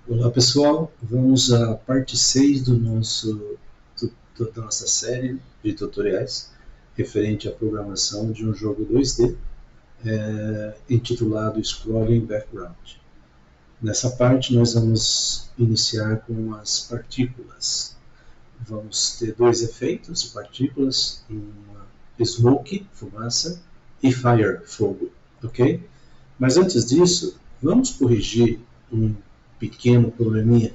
Olá pessoal, vamos à parte 6 da nossa série de tutoriais referente à programação de um jogo 2D intitulado Scrolling Background. Nessa parte nós vamos iniciar com as partículas. Vamos ter dois efeitos de partículas, smoke, fumaça, e fire, fogo, ok? Mas antes disso, vamos corrigir um pequeno probleminha.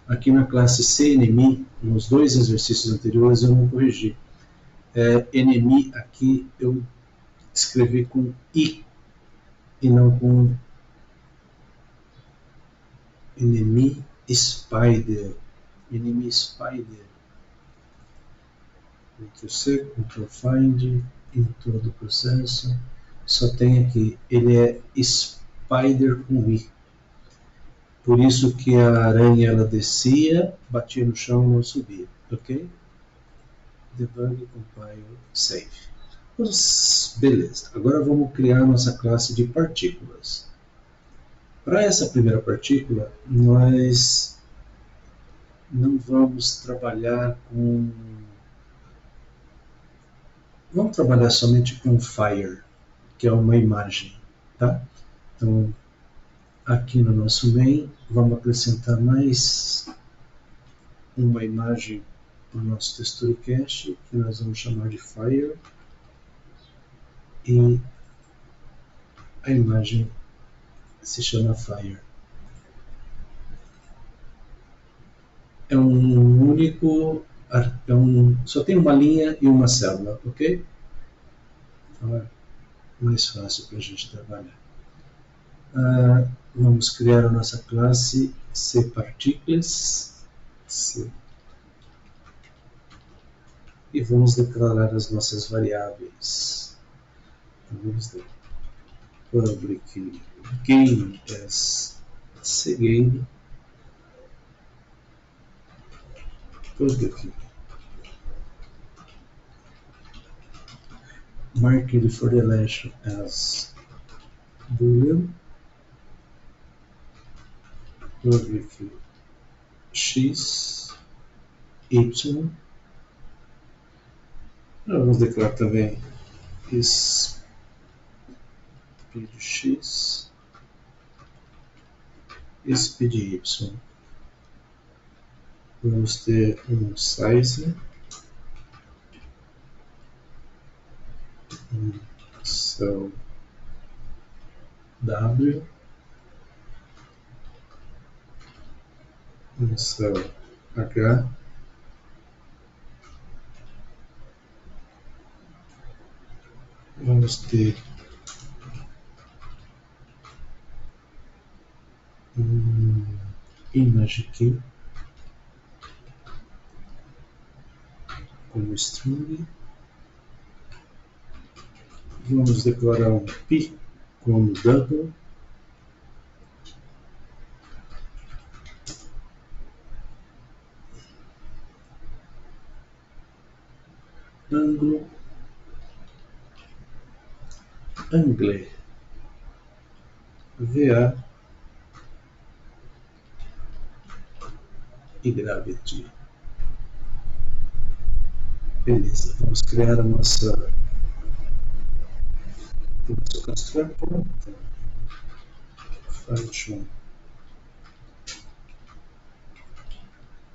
Aqui na classe CNMI, nos dois exercícios anteriores eu não corrigi. NMI aqui eu escrevi com I e não com NMI Spider. NMI Spider. Ctrl C, Ctrl Find, em todo o processo. Só tem aqui, ele é Spider com I. Por isso que a aranha ela descia, batia no chão e não subia, ok? Debug, compile, save. Beleza, agora vamos criar nossa classe de partículas. Para essa primeira partícula, nós não vamos trabalhar com... Vamos trabalhar somente com Fire, que é uma imagem, tá? Então, aqui no nosso main, vamos acrescentar mais uma imagem para o nosso texture cache, que nós vamos chamar de Fire, e a imagem se chama Fire. É um único, só tem uma linha e uma célula, ok? Então é mais fácil para a gente trabalhar. Vamos criar a nossa classe cParticles e vamos declarar as nossas variáveis. Então, vamos dar public game as cgame, public marked for deletion as boolean, public x, y. Vamos declarar também speed x, speed y. Vamos ter um size, um cell w, um cell h, vamos ter image key como string, vamos declarar um p como double, angle, VA e gravity. Beleza, vamos criar a nossa constructor, function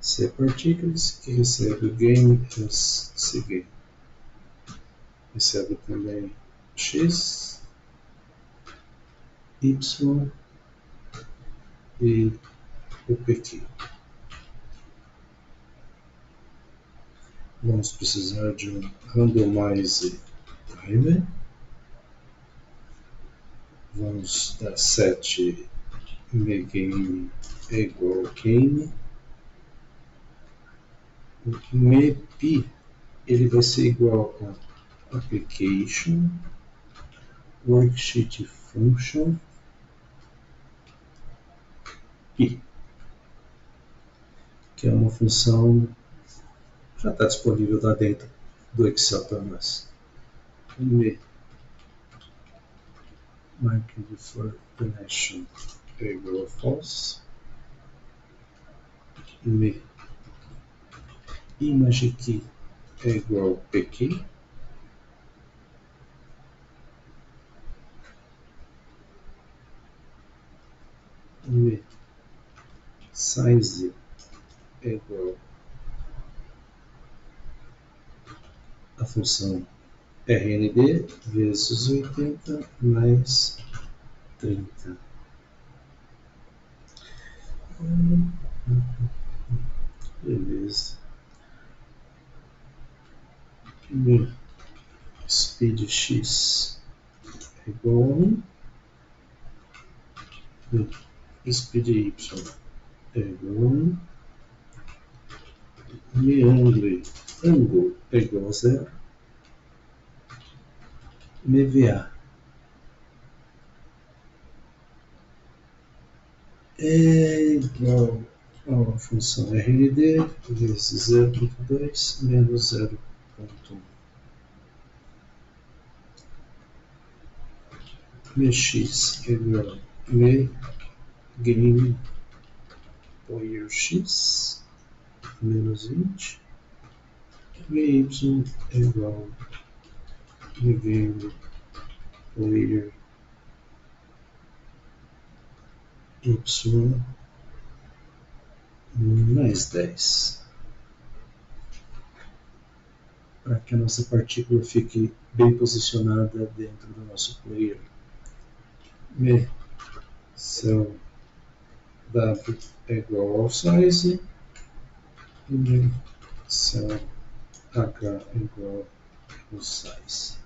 cParticles, que recebe o game as cgame. Recebe também x, y e o pq. Vamos precisar de um randomize timer. Vamos dar set megame é igual a game. O mep ele vai ser igual a application worksheet function p, que é uma função já está disponível lá dentro do Excel para nós. Marked for connection é igual a false. me image key é igual a pk, me size é igual a função rnd vezes 80 mais 30. Beleza. Meu speed x é igual a 1. Meu speed y é igual a 1. Meu ângulo é igual a 0. Meu VA é igual a função RND vezes 0.2 menos 0.1. Mx é igual a me game player x menos 20. My é igual a me game player y mais 10. Para que a nossa partícula fique bem posicionada dentro do nosso player. Me cell W é igual ao size e me cell H é igual ao size.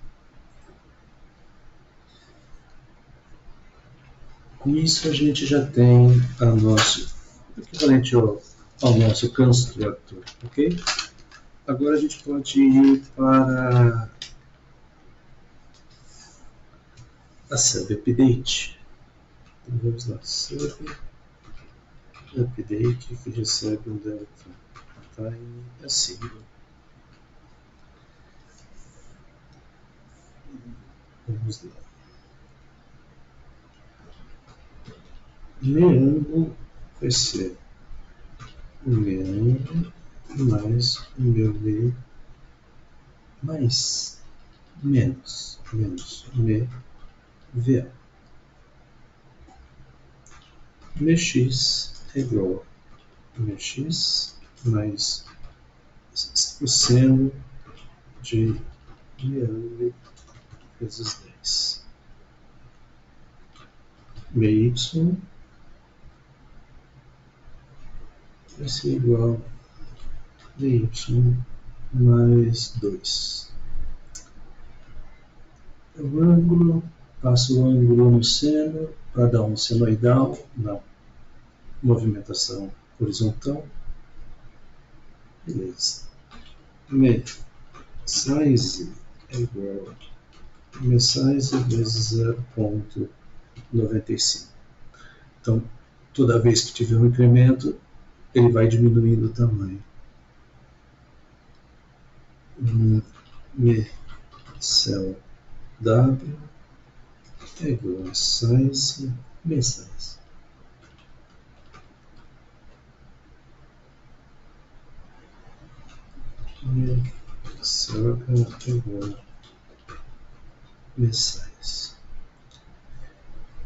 Com isso a gente já tem a nosso equivalente ao nosso construtor, ok? Agora a gente pode ir para a sub update. Então vamos lá, sub update que recebe um delta time assim. Vamos lá. Meu ângulo vai ser o meu ângulo mais o meu V mais menos me VA. Mx é igual a mx mais o seno de ângulo vezes 10. My vai ser igual a dy mais 2. O ângulo, passo o ângulo no seno para dar um senoidal na movimentação horizontal. Beleza. Me size é igual a me size vezes 0.95. Então, toda vez que tiver um incremento, ele vai diminuindo o tamanho. Me cell W é igual a size me size. Me cell H é igual a me size.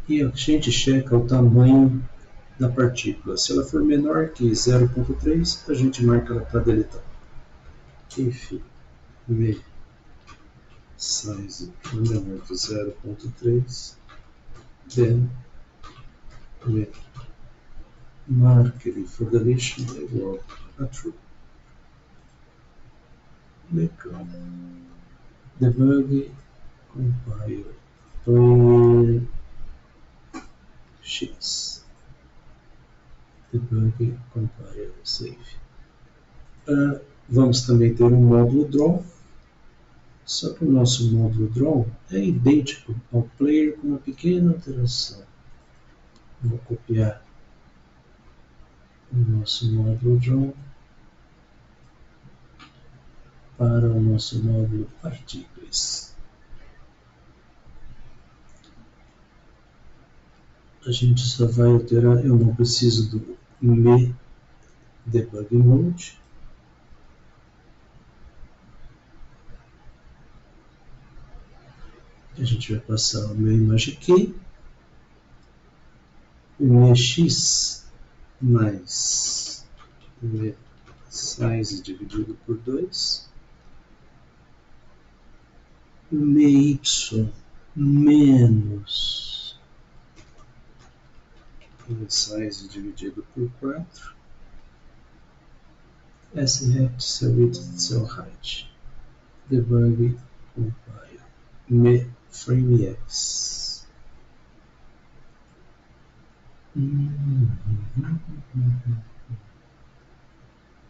E a gente checa o tamanho da partícula. Se ela for menor que 0.3, a gente marca ela para deletar. If me size menor que 0.3, then me mark for deletion é igual a true. Legal. Debug, compile, player x. Debug, compile, save. Vamos também ter um módulo draw, só que o nosso módulo draw é idêntico ao player com uma pequena alteração. Vou copiar o nosso módulo draw para o nosso módulo partículas. A gente só vai alterar, eu não preciso do me debug mode. A gente vai passar o meu image key, mx mais size dividido por 2, my menos size dividido por 4, srect cell width cell height, debug compile, me framex.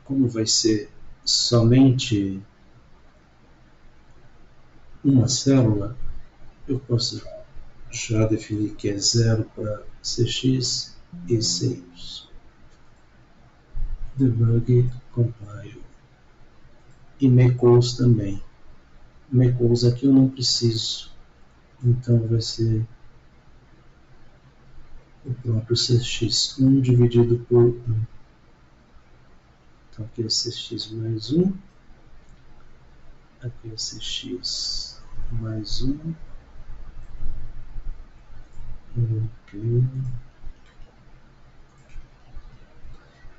Como vai ser somente uma célula, eu posso já definir que é 0 para cx e cy. Debug compile. E macOS também. macOS aqui eu não preciso, então vai ser o próprio cx1 dividido por 1. Então aqui é cx mais 1, aqui é cx mais 1, ok.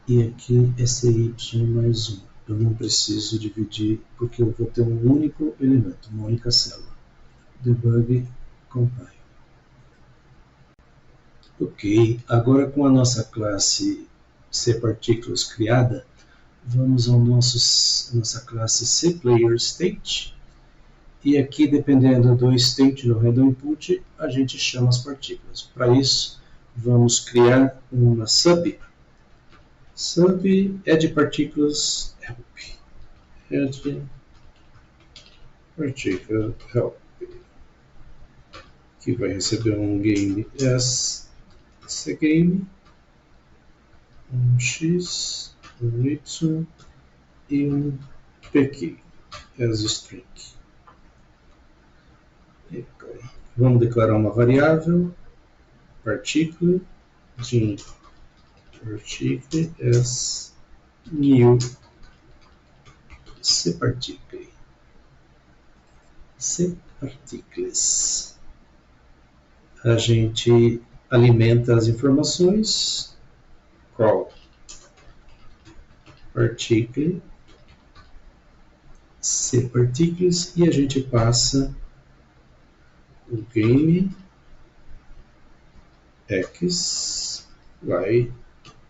E aqui é cy mais 1. Eu não preciso dividir porque eu vou ter um único elemento, uma única célula. Debug compile. Ok, agora com a nossa classe cParticles criada, vamos ao nossa classe cPlayerState. E aqui, dependendo do state do random input, a gente chama as partículas. Para isso, vamos criar uma sub. Sub addParticles help. addParticle help. Que vai receber um game cgame, um x, um y e um pk as string. Vamos declarar uma variável particle de particle as new cParticles. A gente alimenta as informações, call particle cParticles, e a gente passa o game x, y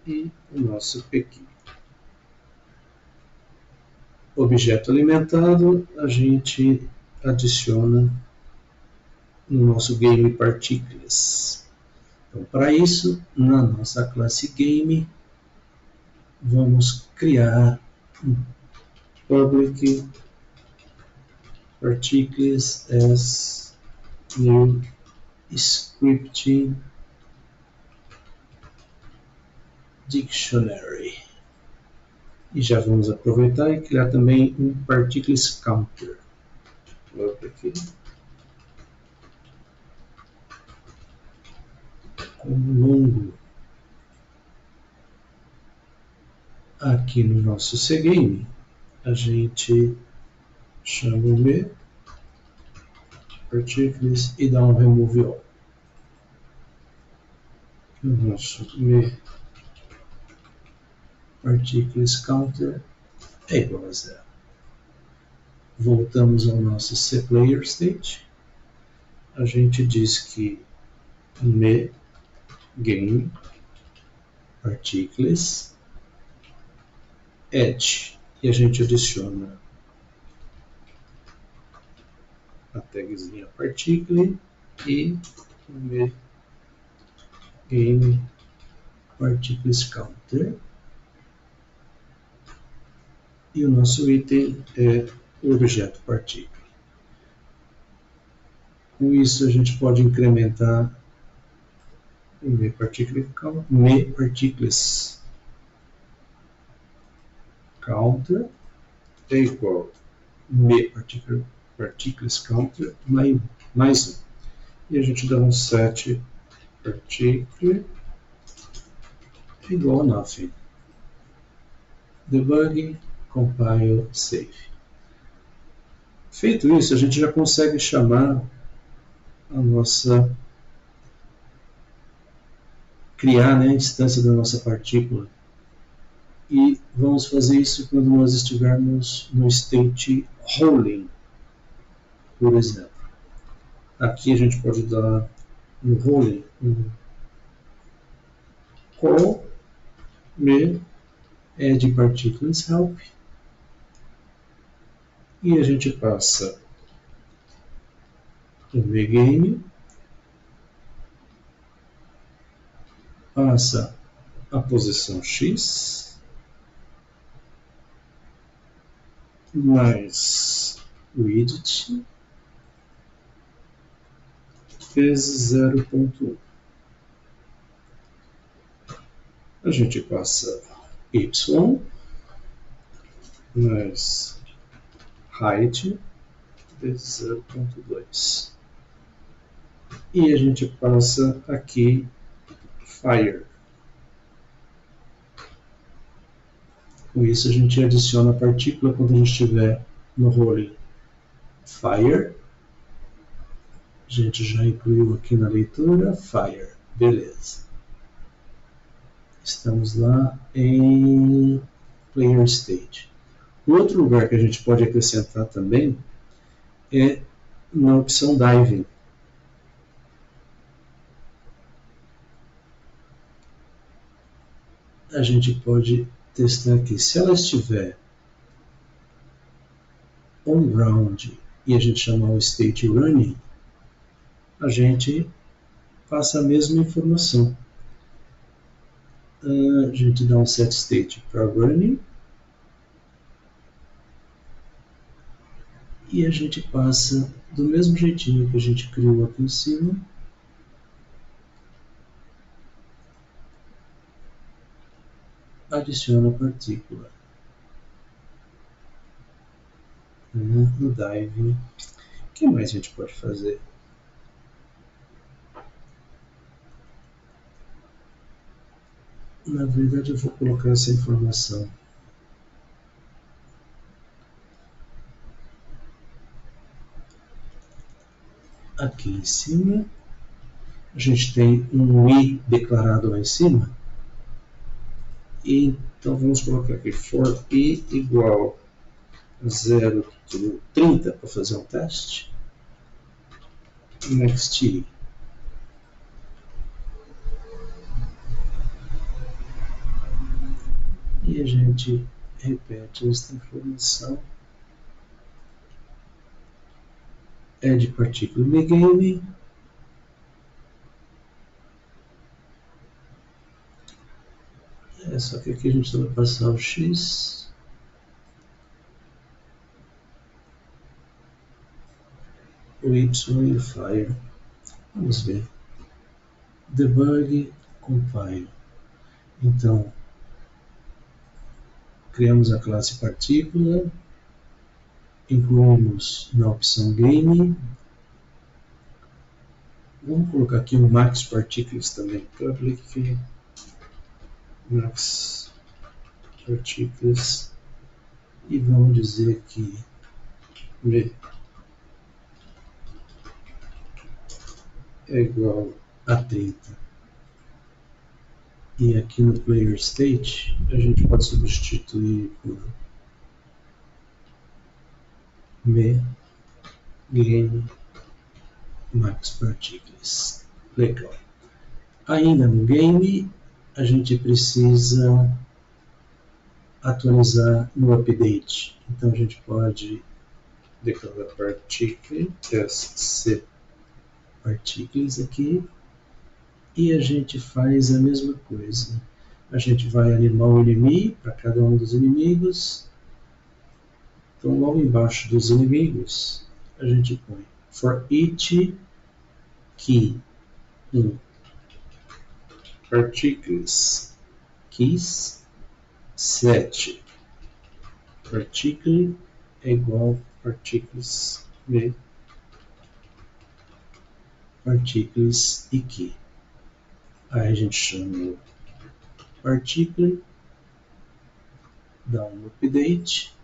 e o nosso pq. Objeto alimentado, a gente adiciona no nosso game particles. Então, para isso, na nossa classe game, vamos criar um public particles as new scripting dictionary. E já vamos aproveitar e criar também um particles counter. Public como longo. Aqui no nosso cgame, a gente chama o me particles e dá um remove all. O nosso me particles counter é igual a 0. Voltamos ao nosso cPlayerState. A gente diz que me game particles add, e a gente adiciona a tagzinha particle e me game particles counter, e o nosso item é o objeto particle. Com isso a gente pode incrementar o me particles counter é igual me particles counter mais 1. E a gente dá um set particle igual a nothing. debug, compile, save. Feito isso, a gente já consegue chamar a nossa, criar, né, a instância da nossa partícula. E vamos fazer isso quando nós estivermos no state rolling, por exemplo. Aqui a gente pode dar no rolling um call me add particles help e a gente passa o vgame, passa a posição x mais width vezes 0.1. A gente passa y mais height vezes 0.2. E a gente passa aqui fire. Com isso a gente adiciona a partícula quando a gente estiver no rolling fire. A gente já incluiu aqui na leitura fire. Beleza. Estamos lá em player state. Outro lugar que a gente pode acrescentar também é na opção diving. A gente pode testar aqui. Se ela estiver on ground e a gente chamar o state running, a gente passa a mesma informação. A gente dá um set state para running e a gente passa do mesmo jeitinho que a gente criou aqui em cima. Adiciona a partícula. No dive. O que mais a gente pode fazer? Na verdade, eu vou colocar essa informação aqui em cima. A gente tem um i declarado lá em cima. E, então vamos colocar aqui for i igual a 0,30 para fazer um teste. Next i. E a gente repete esta informação. Add particle game. Só que aqui a gente vai passar o x. O y e o fire. Vamos ver. Debug, compile. Então, criamos a classe partícula, incluímos na opção game. Vamos colocar aqui um max particles também. Public max particles e vamos dizer que v é igual a 30. E aqui no player state a gente pode substituir por me game max particles. Legal. Ainda no game a gente precisa atualizar no update. Então a gente pode declarar particle sc particles aqui e a gente faz a mesma coisa. A gente vai animar o inimigo para cada um dos inimigos. Então logo embaixo dos inimigos a gente põe for each key particles keys set particle é igual particles v particles e key. Aí a gente chama o particle dar um update.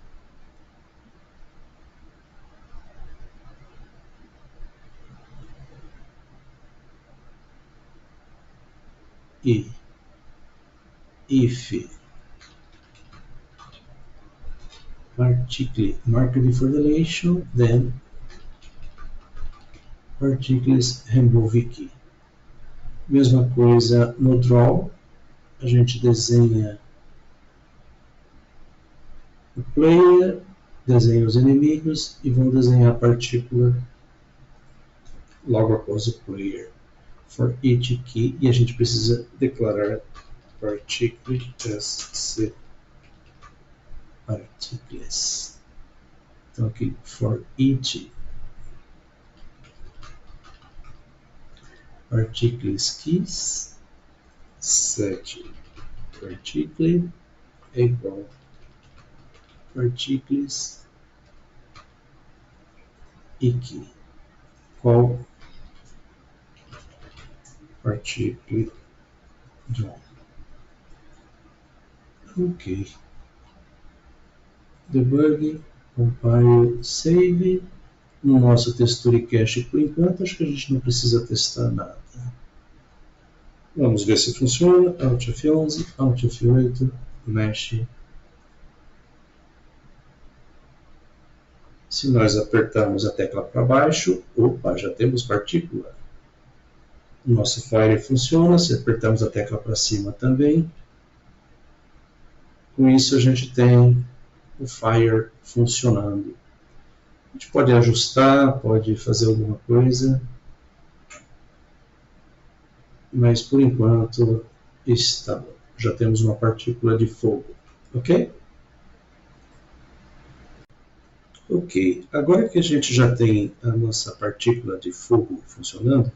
E if particle marked for deletion, then particles remove key. Mesma coisa no draw, a gente desenha o player, desenha os inimigos e vão desenhar a partícula logo após o player. For each key, e a gente precisa declarar particle as particles. Então aqui, for each particles keys, set particle é igual particles e key. Qual particle draw? Ok. Debug, compile, save. No nosso texture cache, por enquanto, acho que a gente não precisa testar nada. Vamos ver se funciona. Alt F11, Alt F8, Mesh. Se nós apertarmos a tecla para baixo, opa, já temos partícula. O nosso Fire funciona. Se apertarmos a tecla para cima também. Com isso a gente tem o Fire funcionando. A gente pode ajustar, pode fazer alguma coisa, mas por enquanto está. Já temos uma partícula de fogo, ok? Ok, agora que a gente já tem a nossa partícula de fogo funcionando,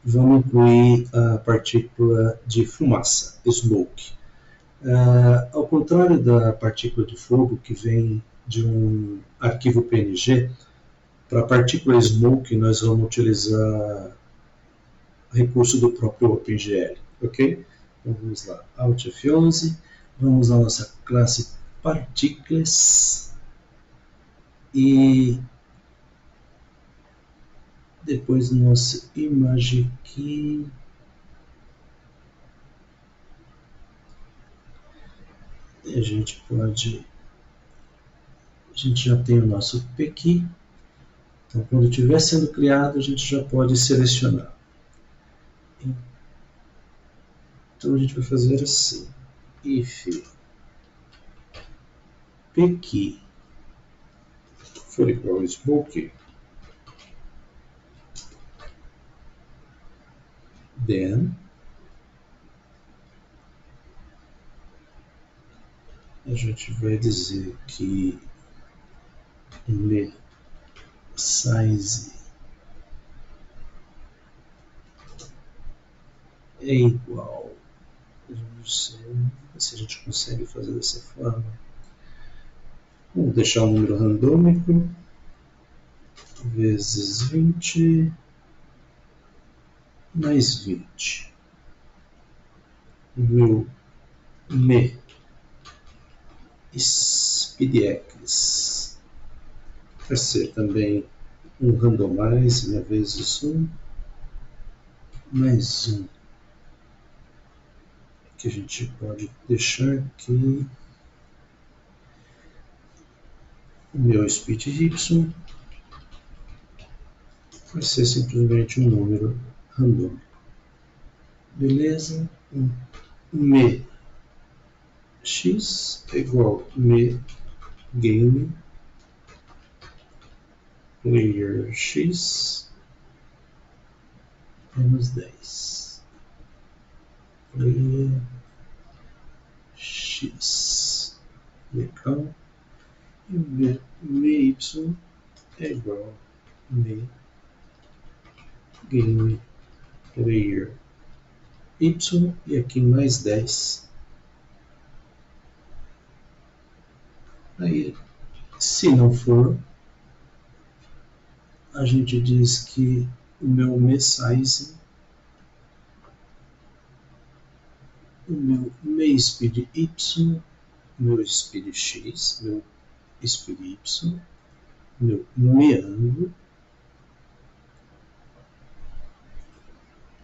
vamos incluir a partícula de fumaça, smoke. Ao contrário da partícula de fogo que vem de um arquivo PNG, para a partícula smoke nós vamos utilizar recurso do próprio OpenGL, ok? Então vamos lá, Alt F11, vamos à nossa classe Particles e depois no nosso image key a gente já tem o nosso PKey, então quando estiver sendo criado a gente já pode selecionar. Então a gente vai fazer assim, if PKey for igual a smoke, then a gente vai dizer que le size é igual, não sei se a gente consegue fazer dessa forma. Vamos deixar um número randômico vezes 20 mais 20. Will me SpeedX vai ser também um randomize, né, vezes 1 mais 1, que a gente pode deixar aqui o meu speed y vai ser simplesmente um número randômico. Beleza? Me x é igual a me game player x menos 10. Player x. Legal. E me y é igual a me game player y e aqui mais 10. Aí, se não for, a gente diz que o meu mesize, o meu mespeed y meu speed x, meu speed y, meu meandro,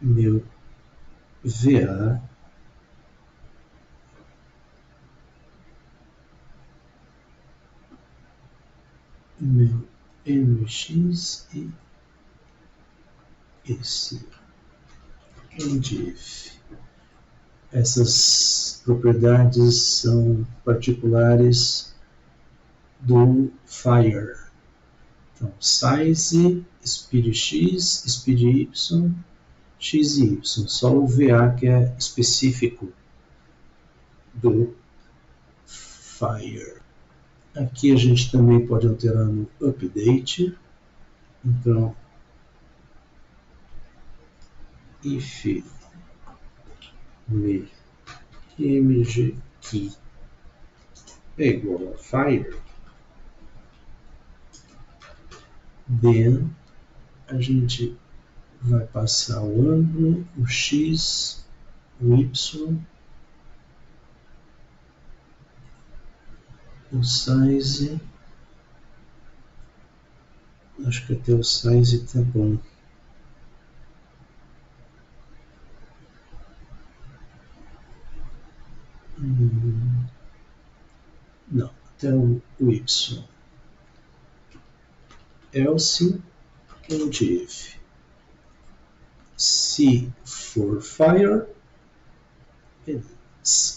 meu VA, meu MX e esse NDF. Essas propriedades são particulares do Fire. Então, size, speed x, speed y, x e y. Só o VA que é específico do Fire. Aqui a gente também pode alterar no update. Então, if mgkey é igual a Fire, then a gente vai passar o ângulo, o x, o y, o size. Acho que até o size tá bom. Não, até o y. Else and if. Se for fire,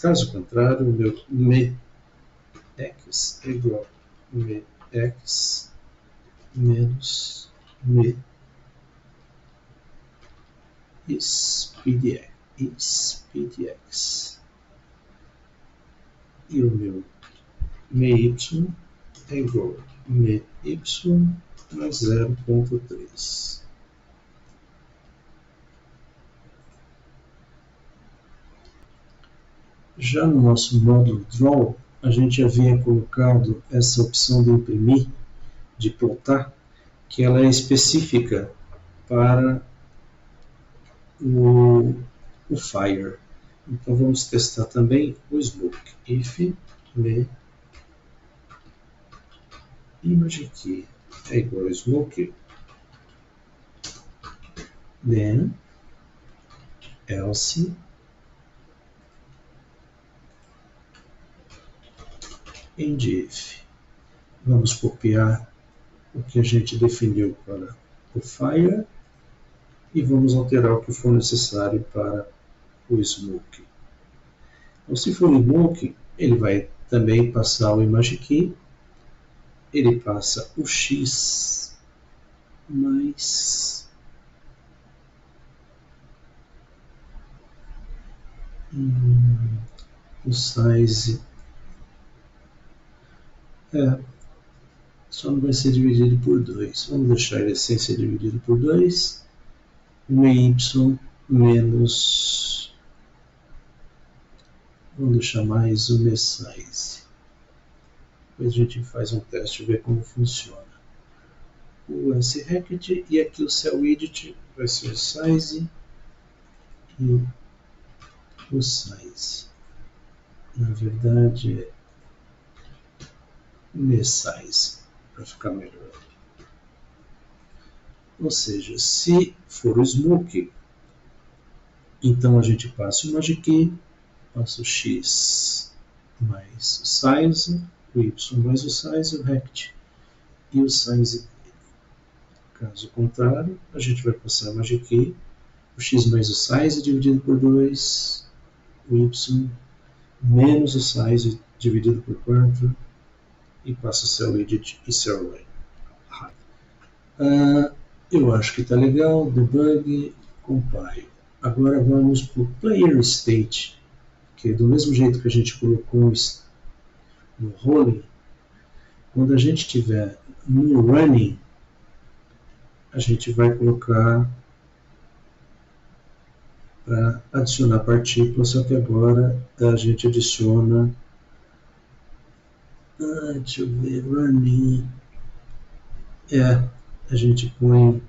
caso contrário, o meu mex é igual a mex menos me speedx. E o meu my é igual a my mais 0.3. Já no nosso módulo Draw, a gente havia colocado essa opção de imprimir, de plotar, que ela é específica para o Fire. Então vamos testar também o Smoke. If me image key é igual a Smoke, then else and if. Vamos copiar o que a gente definiu para o Fire e vamos alterar o que for necessário para o Smoke. Então, se for o Smoke, ele vai também passar o image key, ele passa o X mais o size. Só não vai ser dividido por 2. Vamos deixar ele sem ser dividido por 2. My menos. Vamos deixar mais o my size. Depois a gente faz um teste e vê como funciona. O sRect e aqui o cellWidget vai ser o size e o size. Na verdade é my size, para ficar melhor. Ou seja, se for o Smoke, então a gente passa o image key, passa o X mais o size, o Y mais o size, o rect e o size. Caso contrário, a gente vai passar o image key, o X mais o size dividido por 2, o Y menos o size dividido por 4 e passa o cellWidget e cellWrite. Eu acho que está legal, debug, compile. Agora vamos para o player state, que é do mesmo jeito que a gente colocou no rolling. Quando a gente estiver no running, a gente vai colocar para adicionar partículas, só que agora a gente adiciona, deixa eu ver, running, a gente põe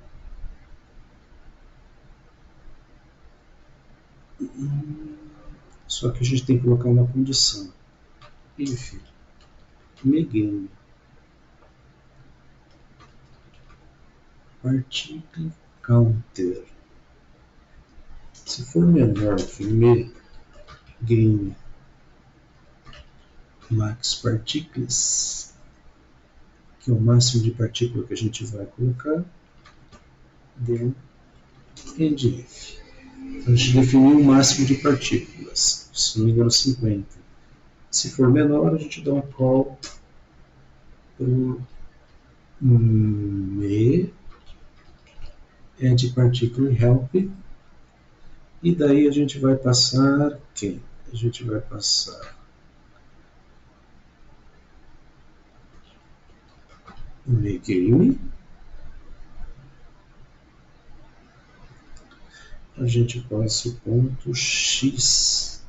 só que a gente tem que colocar uma condição. if begin particle counter. Se for menor que begin max particles, que é o máximo de partícula que a gente vai colocar, then end if. Então, a gente definiu o máximo de partículas, se não me engano 50. Se for menor, a gente dá um call para o me add particle help, e daí a gente vai passar quem? A gente vai passar o game, a gente passa o ponto x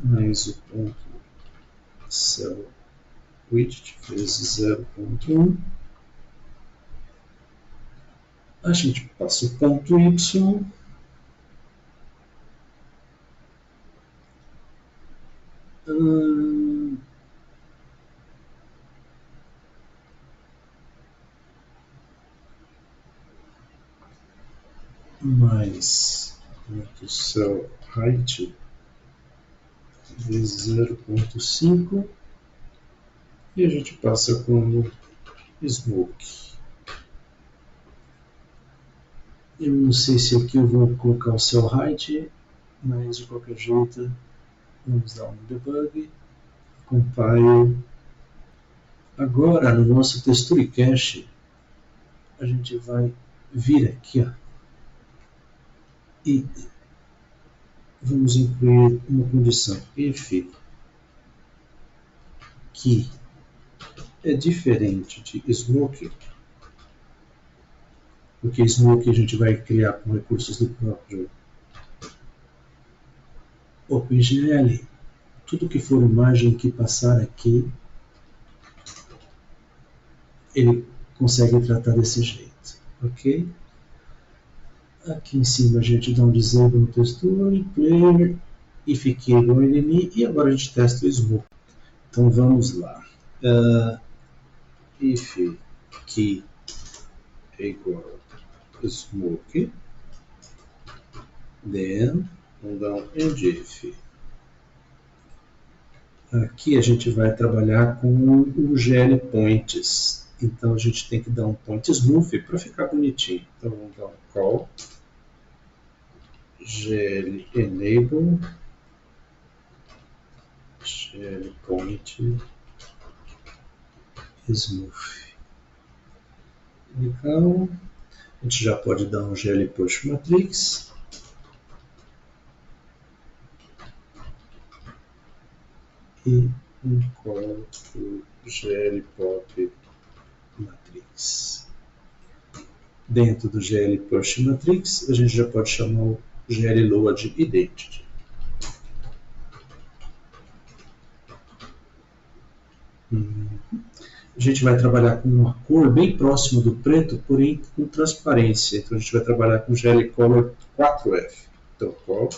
mais o ponto cell widget vezes 0.1, a gente passa o ponto y mais ponto cell height vezes 0.5 e a gente passa como smoke. Eu não sei se aqui eu vou colocar o cell height, mas de qualquer jeito vamos dar um debug, compile. Agora no nosso texture cache a gente vai vir aqui, ó, e vamos incluir uma condição if que é diferente de smoke, porque smoke a gente vai criar com recursos do próprio OpenGL. Tudo que for imagem que passar aqui, ele consegue tratar desse jeito, ok? Aqui em cima a gente dá um disable no texture, player, if key igual enemy, e agora a gente testa o smoke. Então vamos lá. If key é igual smoke, then vamos dar um end if. Aqui a gente vai trabalhar com o GL points, então a gente tem que dar um point smooth para ficar bonitinho. Então vamos dar um call GL enable GL point smooth. Legal. A gente já pode dar um GL push matrix. E um call para GL pop matrix. Dentro do GL push matrix, a gente já pode chamar o GL load identity. A gente vai trabalhar com uma cor bem próxima do preto, porém com transparência. Então a gente vai trabalhar com GL color 4F. Então call,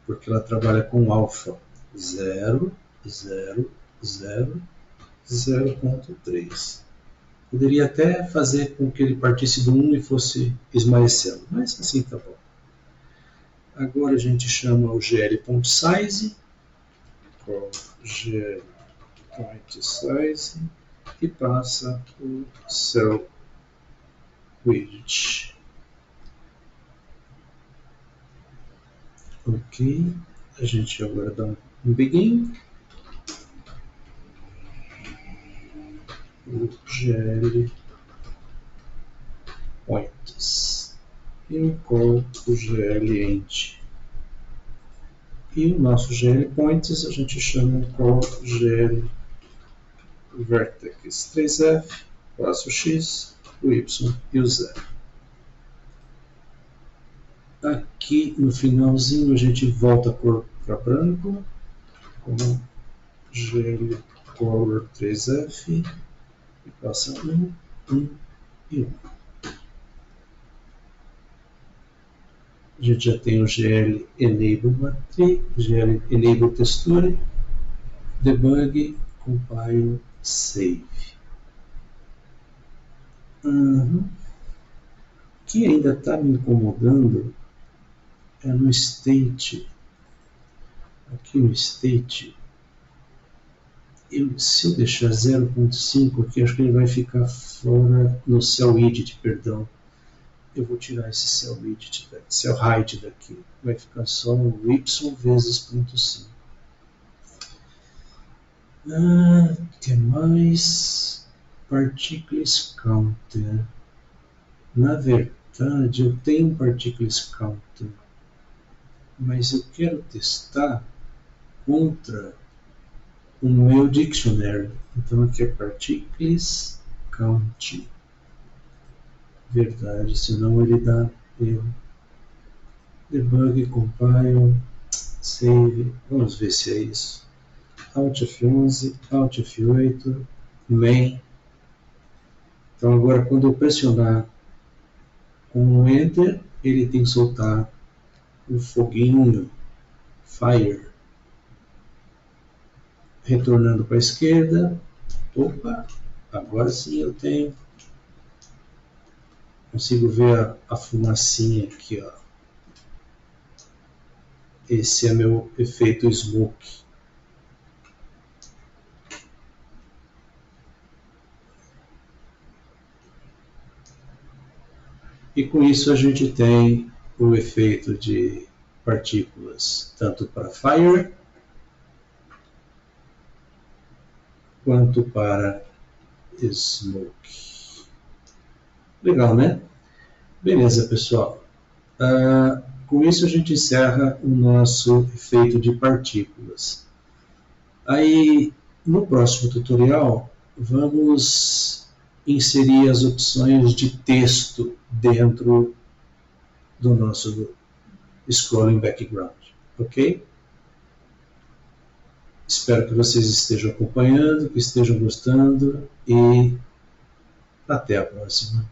porque ela trabalha com alfa 0, 0, 0, 0.3. Poderia até fazer com que ele partisse do 1 e fosse esmaecendo, mas assim tá bom. Agora a gente chama o gl.size, gl.size, e passa o cell widget. Ok, a gente agora dá um begin. O GL points e um call o GL end. E o nosso GL points a gente chama um call GL vertex 3F, passa o X, o Y e o Z. Aqui no finalzinho a gente volta a cor para branco com GL color 3F e passa 1, 1 e 1. A gente já tem o GL Enable Matrix, GL Enable Texture, Debug, Compile, Save. O que ainda está me incomodando é no State. Aqui no State, se eu deixar 0.5 aqui, acho que ele vai ficar fora no Cell Edit, perdão. Eu vou tirar esse Cell Edit, Cell Height daqui. Vai ficar só o Y vezes 0.5. Que mais? Particles Counter. Na verdade, eu tenho um Particles Counter, mas eu quero testar contra o meu Dictionary. Então aqui é Particles Count. Verdade, senão ele dá erro. Debug, Compile, Save. Vamos ver se é isso. Alt F11, Alt F8, Main. Então agora quando eu pressionar com o Enter, ele tem que soltar o foguinho Fire. Retornando para a esquerda. Opa, agora sim eu tenho. Consigo ver a fumacinha aqui, ó. Esse é meu efeito Smoke. E com isso a gente tem o efeito de partículas tanto para Fire quanto para Smoke. Legal, né? Beleza, pessoal. Com isso a gente encerra o nosso efeito de partículas. Aí, no próximo tutorial, vamos inserir as opções de texto dentro do nosso Scrolling Background, ok? Espero que vocês estejam acompanhando, que estejam gostando e até a próxima.